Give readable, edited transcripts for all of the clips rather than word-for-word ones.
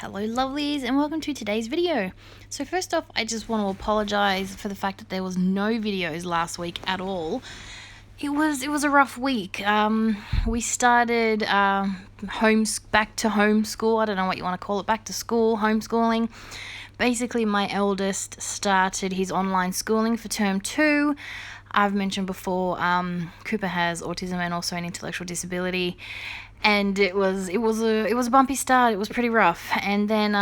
Hello lovelies and welcome to today's video. So first off, I just want to apologize for the fact that there was no videos last week at all. It was a rough week. We started back to homeschool. I don't know what you want to call it, back to school, homeschooling. Basically, my eldest started his online schooling for term 2. I've mentioned before, Cooper has autism and also an intellectual disability. And it was a bumpy start. It was pretty rough. And then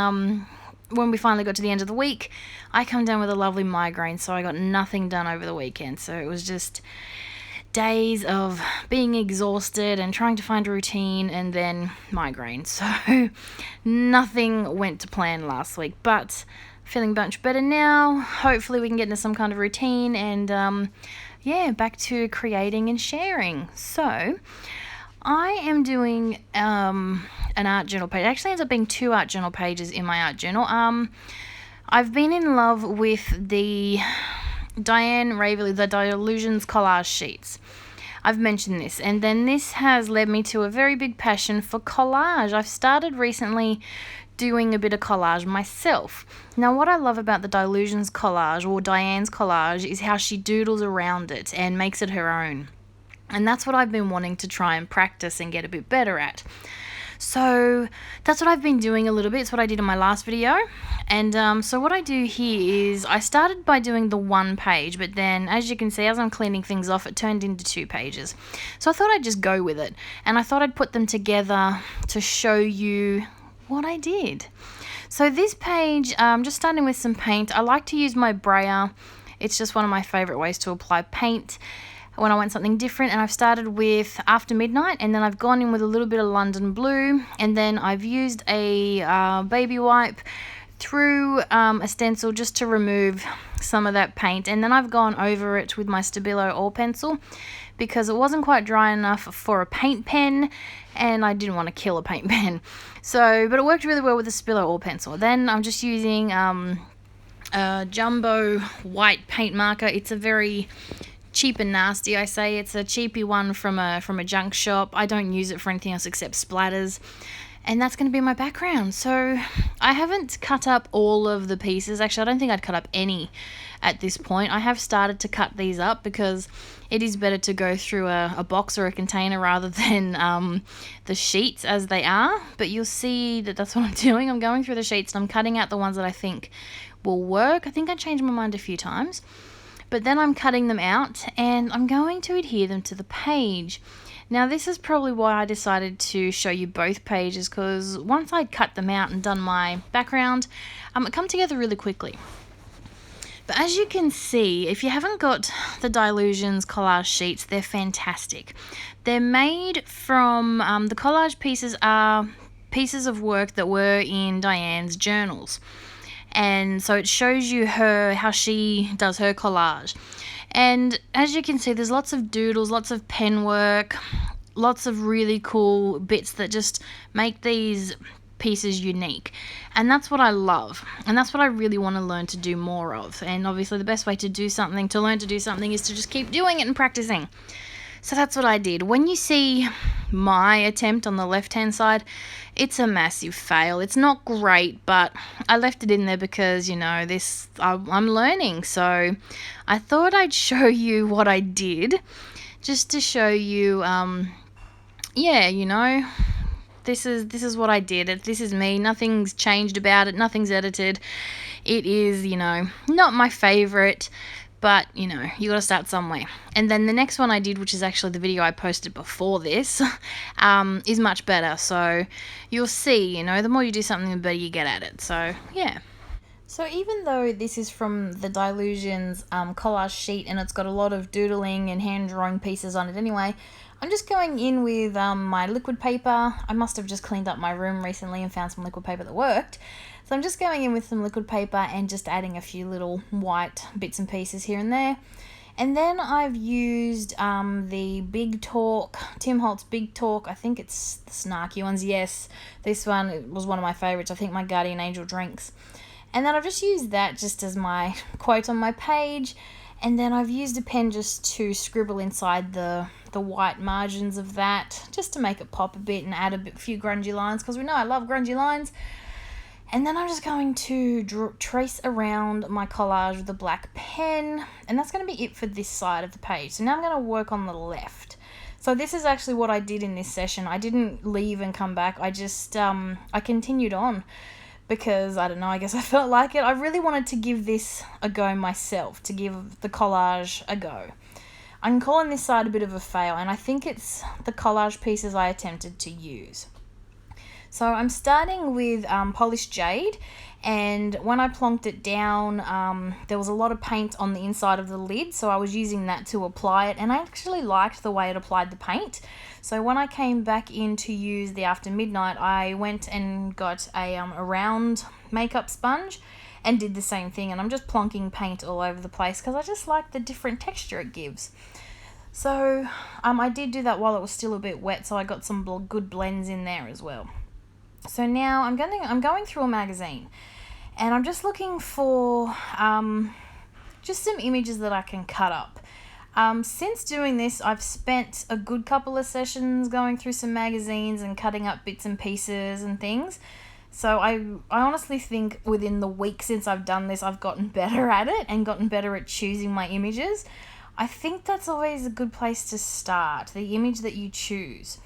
when we finally got to the end of the week, I come down with a lovely migraine, so I got nothing done over the weekend. So it was just days of being exhausted and trying to find a routine and then migraine. So nothing went to plan last week, but feeling much better now. Hopefully we can get into some kind of routine and back to creating and sharing. So I am doing an art journal page. It actually ends up being 2 art journal pages in my art journal. I've been in love with the Diane Raveley, the Dilutions collage sheets. I've mentioned this, and then this has led me to a very big passion for collage. I've started recently doing a bit of collage myself. Now, what I love about the Dilutions collage, or Diane's collage, is how she doodles around it and makes it her own. And that's what I've been wanting to try and practice and get a bit better at. So that's what I've been doing a little bit. It's what I did in my last video. And so what I do here is I started by doing the 1 page, but then as you can see, as I'm cleaning things off, it turned into 2 pages. So I thought I'd just go with it. And I thought I'd put them together to show you what I did. So this page, just starting with some paint. I like to use my brayer. It's just one of my favorite ways to apply paint when I want something different, and I've started with After Midnight, and then I've gone in with a little bit of London Blue, and then I've used a baby wipe through a stencil just to remove some of that paint, and then I've gone over it with my Stabilo oil pencil because it wasn't quite dry enough for a paint pen, and I didn't want to kill a paint pen. So, but it worked really well with the Stabilo oil pencil. Then I'm just using a jumbo white paint marker. It's a very cheap and nasty, I say. It's a cheapy one from a junk shop. I don't use it for anything else except splatters. And that's going to be my background. So I haven't cut up all of the pieces. Actually, I don't think I'd cut up any at this point. I have started to cut these up because it is better to go through a box or a container rather than the sheets as they are. But you'll see that that's what I'm doing. I'm going through the sheets and I'm cutting out the ones that I think will work. I think I changed my mind a few times. But then I'm cutting them out and I'm going to adhere them to the page. Now this is probably why I decided to show you both pages, because once I'd cut them out and done my background, it come together really quickly. But as you can see, if you haven't got the Dilutions collage sheets, they're fantastic. They're made from, the collage pieces are pieces of work that were in Diane's journals. And so it shows you how she does her collage. And as you can see, there's lots of doodles, lots of pen work, lots of really cool bits that just make these pieces unique. And that's what I love. And that's what I really want to learn to do more of. And obviously the best way to learn to do something is to just keep doing it and practicing. So that's what I did. When you see my attempt on the left-hand side, it's a massive fail. It's not great, but I left it in there because, I'm learning. So I thought I'd show you what I did just to show you, this is what I did. This is me. Nothing's changed about it. Nothing's edited. It is, not my favorite. But, you got to start somewhere. And then the next one I did, which is actually the video I posted before this, is much better. So you'll see, the more you do something, the better you get at it. So, yeah. So even though this is from the Dilutions collage sheet and it's got a lot of doodling and hand-drawing pieces on it anyway, I'm just going in with my liquid paper. I must have just cleaned up my room recently and found some liquid paper that worked. So I'm just going in with some liquid paper and just adding a few little white bits and pieces here and there. And then I've used the Big Talk, Tim Holtz Big Talk. I think it's the snarky ones. Yes, this one was one of my favorites. I think my Guardian Angel drinks. And then I've just used that just as my quote on my page. And then I've used a pen just to scribble inside the white margins of that, just to make it pop a bit and add a few grungy lines, because we know I love grungy lines. And then I'm just going to trace around my collage with a black pen, and that's going to be it for this side of the page. So now I'm going to work on the left. So this is actually what I did in this session. I didn't leave and come back. I just, I continued on because, I don't know, I guess I felt like it. I really wanted to give this a go myself, to give the collage a go. I'm calling this side a bit of a fail, and I think it's the collage pieces I attempted to use. So I'm starting with polished jade, and when I plonked it down, there was a lot of paint on the inside of the lid, so I was using that to apply it, and I actually liked the way it applied the paint. So when I came back in to use the After Midnight, I went and got a round makeup sponge and did the same thing, and I'm just plonking paint all over the place because I just like the different texture it gives. So I did do that while it was still a bit wet, so I got some good blends in there as well. So now I'm going through a magazine, and I'm just looking for just some images that I can cut up. Since doing this, I've spent a good couple of sessions going through some magazines and cutting up bits and pieces and things. So I honestly think within the week since I've done this, I've gotten better at it and gotten better at choosing my images. I think that's always a good place to start, the image that you choose.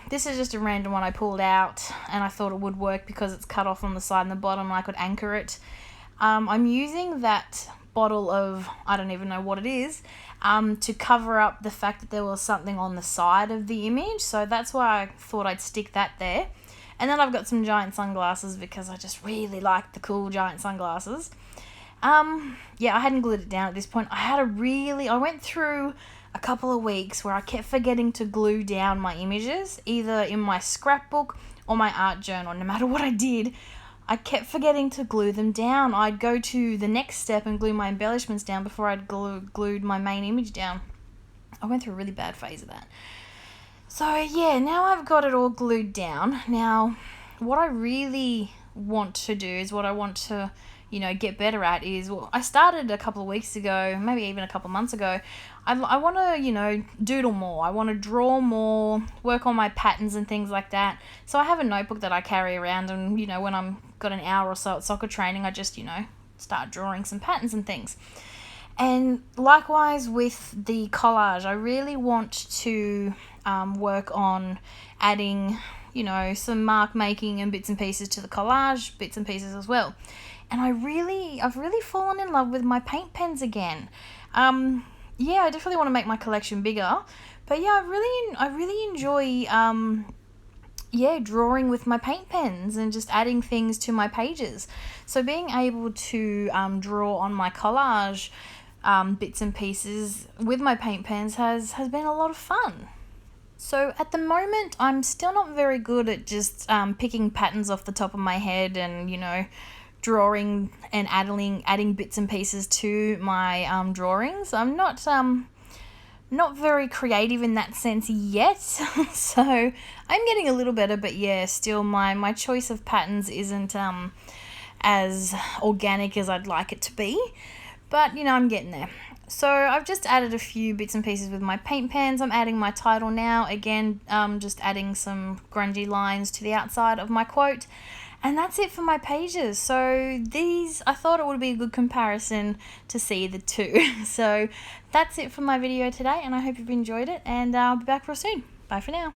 This is just a random one I pulled out, and I thought it would work because it's cut off on the side and the bottom, and I could anchor it. I'm using that bottle of, I don't even know what it is, to cover up the fact that there was something on the side of the image, so that's why I thought I'd stick that there. And then I've got some giant sunglasses because I just really like the cool giant sunglasses. Yeah, I hadn't glued it down at this point. I went through a couple of weeks where I kept forgetting to glue down my images, either in my scrapbook or my art journal. No matter what I did, I kept forgetting to glue them down. I'd go to the next step and glue my embellishments down before I'd glued my main image down. I went through a really bad phase of that. So yeah, now I've got it all glued down. Now, what I really want to do is what I want to, get better at is, well, I started a couple of weeks ago, maybe even a couple of months ago. I want to, doodle more. I want to draw more, work on my patterns and things like that. So I have a notebook that I carry around, and, when I'm got an hour or so at soccer training, I just, start drawing some patterns and things. And likewise with the collage, I really want to work on adding, some mark making and bits and pieces to the collage, bits and pieces as well. And I've really fallen in love with my paint pens again. Yeah, I definitely want to make my collection bigger, but yeah, I really enjoy drawing with my paint pens and just adding things to my pages. So being able to draw on my collage bits and pieces with my paint pens has been a lot of fun. So at the moment, I'm still not very good at just picking patterns off the top of my head and, drawing and adding bits and pieces to my drawings. I'm not very creative in that sense yet, so I'm getting a little better, but yeah, still my choice of patterns isn't as organic as I'd like it to be, but I'm getting there. So I've just added a few bits and pieces with my paint pens. I'm adding my title now, again, just adding some grungy lines to the outside of my quote. And that's it for my pages. So these, I thought it would be a good comparison to see the two. So that's it for my video today, and I hope you've enjoyed it, and I'll be back real soon. Bye for now.